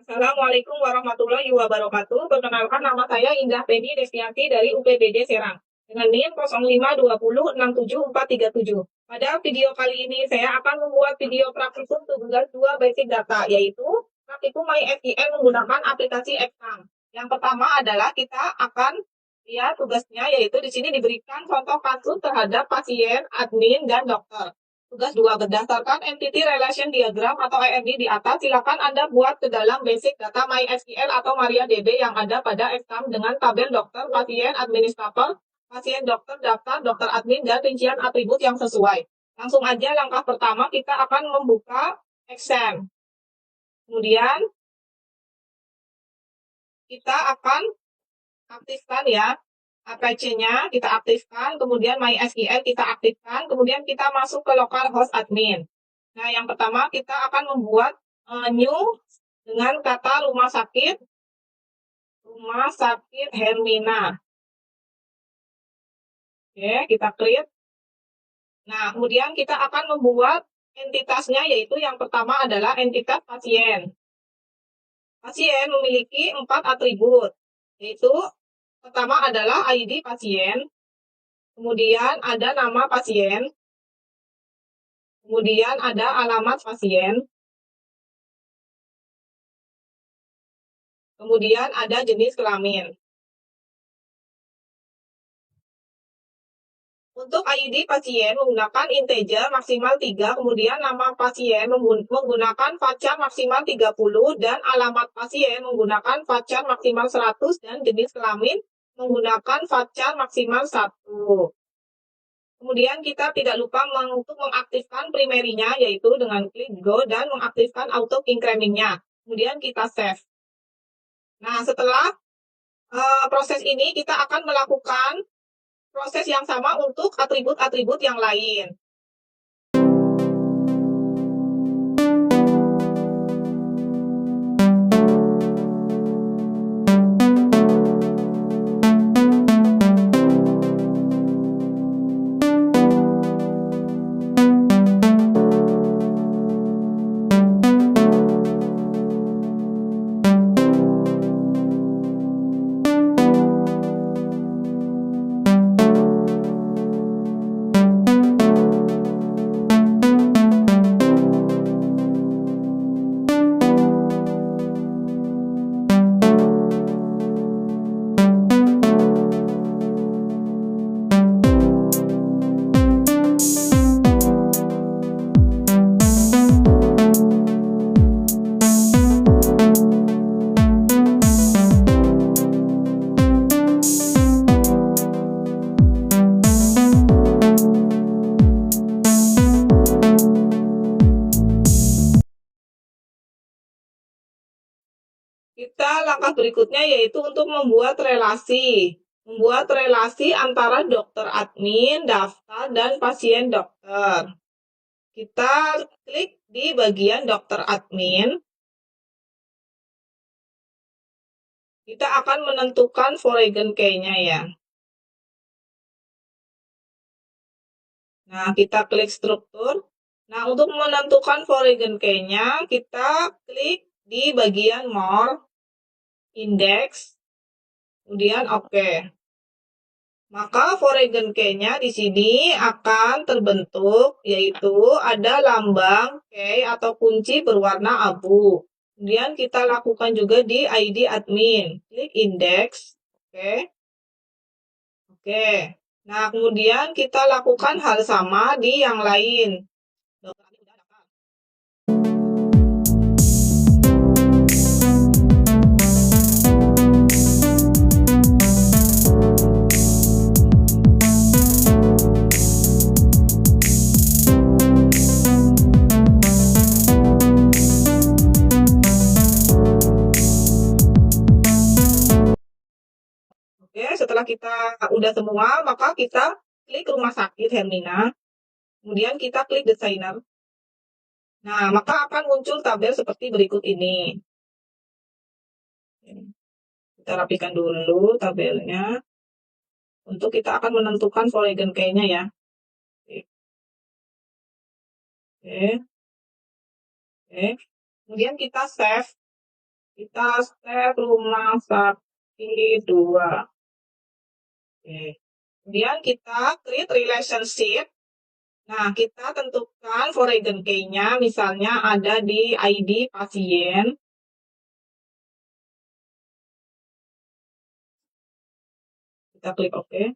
Assalamualaikum warahmatullahi wabarakatuh. Perkenalkan, nama saya Indah Pedi Destianti dari UPBD Serang dengan NIM 05206747. Pada video kali ini saya akan membuat video praktikum tugas 2 basic data, yaitu praktikum MySQL menggunakan aplikasi Exam. Yang pertama adalah kita akan lihat tugasnya, yaitu di sini diberikan contoh kasus terhadap pasien, admin, dan dokter. Tugas 2, berdasarkan Entity Relation Diagram atau ERD di atas, silakan Anda buat ke dalam basic data MySQL atau MariaDB yang ada pada Exam dengan tabel dokter, pasien, administrator, pasien, dokter, daftar, dokter admin, dan rincian atribut yang sesuai. Langsung aja langkah pertama, kita akan membuka Exam. Kemudian kita akan aktifkan ya APC-nya, kita aktifkan, kemudian MySQL kita aktifkan, kemudian kita masuk ke localhost admin. Nah, yang pertama kita akan membuat new dengan kata rumah sakit Hermina. Oke, kita create. Nah, kemudian kita akan membuat entitasnya, yaitu yang pertama adalah entitas pasien. Pasien memiliki 4 atribut, yaitu pertama adalah ID pasien, kemudian ada nama pasien, kemudian ada alamat pasien, kemudian ada jenis kelamin. Untuk ID pasien menggunakan integer maksimal 3, kemudian nama pasien menggunakan varchar maksimal 30, dan alamat pasien menggunakan varchar maksimal 100, dan jenis kelamin menggunakan varchar maksimal 1. Kemudian kita tidak lupa untuk mengaktifkan primerinya, yaitu dengan klik go dan mengaktifkan auto incrementnya. Kemudian kita save. Nah, setelah proses ini kita akan melakukan proses yang sama untuk atribut-atribut yang lain. Langkah berikutnya yaitu untuk membuat relasi. Membuat relasi antara dokter admin, daftar, dan pasien dokter. Kita klik di bagian dokter admin. Kita akan menentukan foreign key-nya ya. Nah, kita klik struktur. Nah, untuk menentukan foreign key-nya, kita klik di bagian more, index, kemudian oke. Maka foreign key-nya di sini akan terbentuk, yaitu ada lambang key atau kunci berwarna abu. Kemudian kita lakukan juga di ID admin. Klik index. Oke. Nah, kemudian kita lakukan hal sama di yang lain. Oke, setelah kita udah semua, maka kita klik rumah sakit Hermina. Kemudian kita klik desainer. Nah, maka akan muncul tabel seperti berikut ini. Kita rapikan dulu tabelnya. Untuk kita akan menentukan foreign key-nya ya. Oke. Kemudian kita save. Kita step rumah sakit 2. Oke. Kemudian kita create relationship. Nah, kita tentukan foreign key-nya, misalnya ada di ID pasien. Kita klik OK.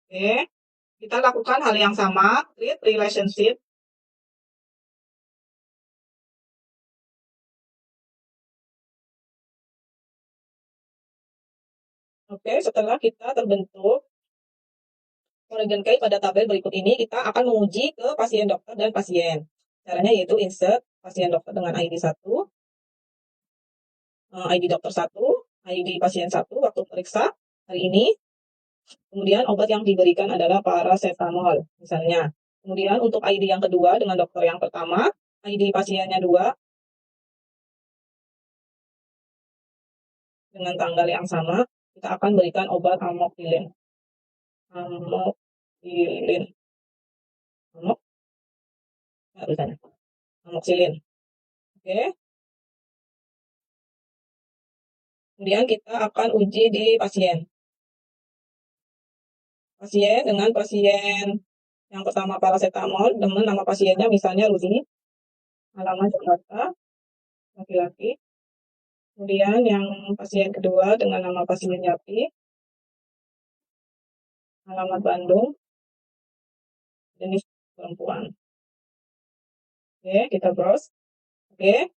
Oke. Kita lakukan hal yang sama, create relationship. Oke, setelah kita terbentuk foreign key pada tabel berikut ini, kita akan menguji ke pasien dokter dan pasien. Caranya yaitu insert pasien dokter dengan ID 1, ID dokter 1, ID pasien 1 waktu periksa hari ini. Kemudian obat yang diberikan adalah paracetamol misalnya. Kemudian untuk ID yang kedua dengan dokter yang pertama, ID pasiennya 2 dengan tanggal yang sama, kita akan berikan obat amoxicillin. Amoxicillin. Amoxicillin. Oke. Kemudian kita akan uji di pasien. Pasien dengan pasien yang pertama paracetamol, dengan nama pasiennya misalnya Rudi, alamat Jakarta, laki-laki. Kemudian yang pasien kedua dengan nama pasien Yati, alamat Bandung, jenis perempuan. Oke, kita browse. Oke,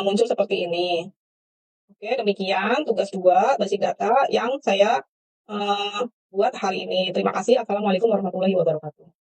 muncul seperti ini. Oke, demikian tugas 2 basic data yang saya buat hari ini. Terima kasih. Assalamualaikum warahmatullahi wabarakatuh.